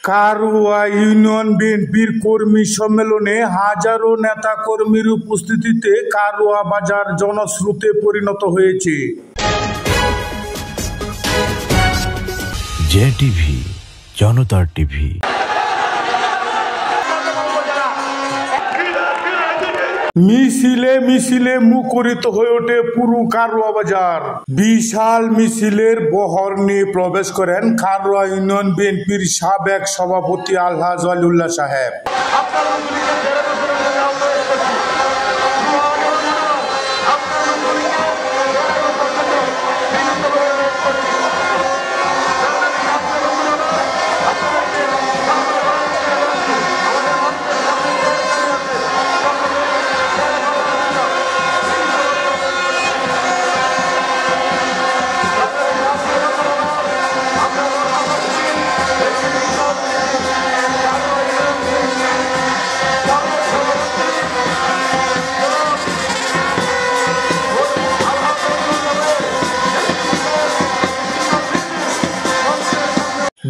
Karwa union বিএনপির কর্মী সম্মেলনে হাজারো নেতা কর্মীর উপস্থিতিতে কারওয়া বাজার জনস্রোতে পরিণত হয়েছে। জেটিভি, জনতার টিভি। মিছিলে মিছিলে মুখরিত হয়ে ওঠে পুরো কারওয়া বাজার। বিশাল মিছিলের বহর নিয়ে প্রবেশ করেন কারওয়া ইউনিয়ন বিএনপির সাবেক সভাপতি আলহাজ ওয়ালিউল্লাহ সাহেব।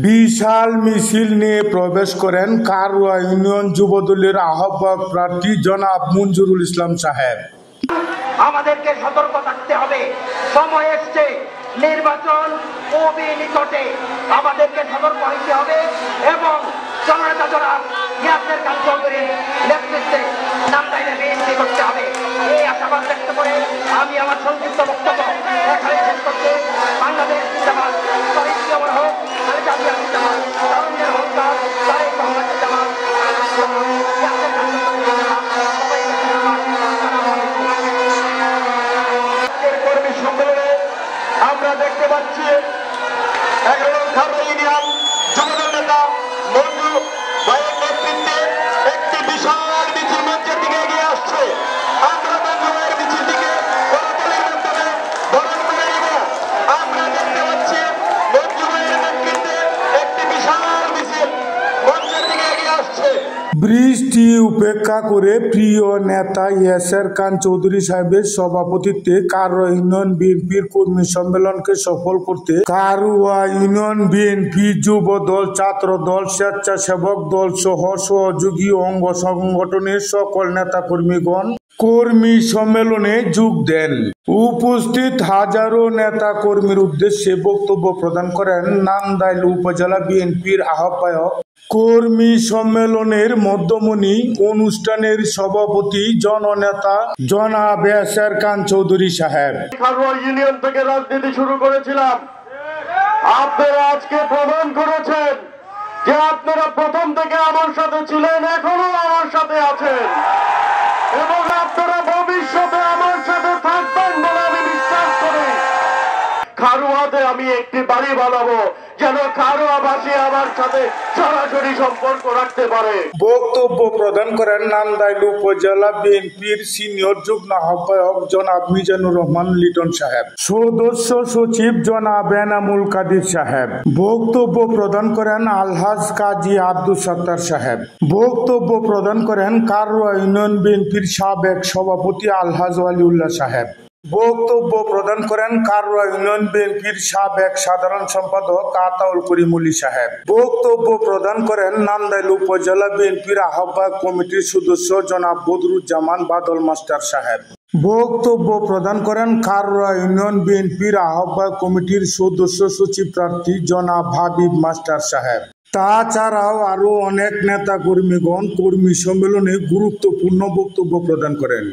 বিশাল মিছিল নিয়ে প্রবেশ করেন কারওয়া ইউনিয়ন যুবদলের আহ্বায়ক প্রার্থী জনাব মঞ্জুরুল ইসলাম সাহেব। আমাদেরকে সতর্ক থাকতে হবে, সময় এসছে নির্বাচন খুবই নিকটে, আমাদেরকে সতর্ক হতে হবে এবং জননেতা জনাব ইয়াসের খান চৌধুরীর নেতৃত্বে নামদাইলে বিএনপি করতে হবে। এই আশাবাদ ব্যক্ত করে আমি আমার সংক্ষিপ্ত বক্তব্য এখানে শেষ করতে বাংলাদেশ জিন্দাবাদ, শহীদ জিয়াউর হোক, খালেদা জিয়া জিন্দাবাদ, তারুণ্যের হত্যা, তারেক রহমান জিন্দাবাদ, ইয়াসের খান চৌধুরী জিন্দাবাদ, সবাইকে ধন্যবাদ। কর্মী সম্মেলনে আমরা দেখতে পাচ্ছি 11 নং কারওয়া ইউনিয়ন যুবদল নেতা মঞ্জু ভাইয়ের নেতৃত্বে একটি বিশাল মিছিল মঞ্চের দিকে এগিয়ে আসছে। আমরা মঞ্জু ভাইয়ের মিছিলটিকে করতালির মাধ্যমে বরণ করে নিব। আমরা দেখতে পাচ্ছি মঞ্জু ভাইয়ের নেতৃত্বে একটি বিশাল মিছিল মঞ্চের দিকে এগিয়ে আসছে। বৃষ্টি উপেক্ষা করে প্রিয় নেতা ইয়াসের খান চৌধুরী সাহেবের সভাপতিত্বে কারওয়া ইউনিয়ন বিএনপির কর্মী সম্মেলনকে সফল করতে কারওয়া ইউনিয়ন বিএনপি যুব দল, ছাত্র দল, স্বেচ্ছাসেবক দল সহ সহযোগী অঙ্গ সংগঠনের সকল নেতা কর্মীগণ কর্মী সম্মেলনে যোগ দেন। উপস্থিত হাজারো নেতা কর্মীর উদ্দেশ্যে বক্তব্য প্রদান করেন নান্দাইল উপজেলা বিএনপির আহ্বায়ক। কর্মী সম্মেলনের মধ্যমণি অনুষ্ঠানের সভাপতি জননেতা জনাব ইয়াসের খান চৌধুরী সাহেব। কারওয়া ইউনিয়ন থেকে রাজনীতি শুরু করেছিলাম, আপনারা আজকে প্রমাণ করেছেন যে আপনারা প্রথম থেকে আমার সাথে ছিলেন, এখনো আমার সাথে আছেন এবং আপনারা ভবিষ্যতে আমার সাথে থাকবেন বলে আমি বিশ্বাস করি। কারওয়াতে আমি একটি বাড়ি বানাবো যেন কারওয়াবাসী আমার সাথে সরাসরি সম্পর্ক রাখতে পারে। বক্তব্য প্রদান করেন নান্দাইল উপজেলা বিএনপির সিনিয়র যুগ্ম আহ্বায়ক জনাব মিজানুর রহমান লিটন সাহেব, সদস্য সচিব জনাব এনামুল কাদির সাহেব। বক্তব্য প্রদান করেন আলহাজ কাজী আব্দুল সত্তার সাহেব। বক্তব্য প্রদান করেন কারওয়া ইউনিয়ন বিএনপির সাবেক সভাপতি আলহাজ ওয়ালিউল্লাহ সাহেব। বক্তব্য প্রদান করেন কারওয়া ইউনিয়ন বিএনপির সাবেক সাধারণ সম্পাদক আতাউল করিম উলি সাহেব। বক্তব্য প্রদান করেন নান্দাইল উপজেলা বিএনপির আহ্বায়ক কমিটির সদস্য জনাব বদরুজ্জামান বাদল মাস্টার সাহেব। বক্তব্য প্রদান করেন কারওয়া ইউনিয়ন বিএনপির আহ্বায়ক কমিটির সদস্য সচিব প্রার্থী জনাব হাবিব মাস্টার সাহেব। তাছাড়াও আরো অনেক নেতা কর্মীগণ কর্মী সম্মেলনে গুরুত্বপূর্ণ বক্তব্য প্রদান করেন।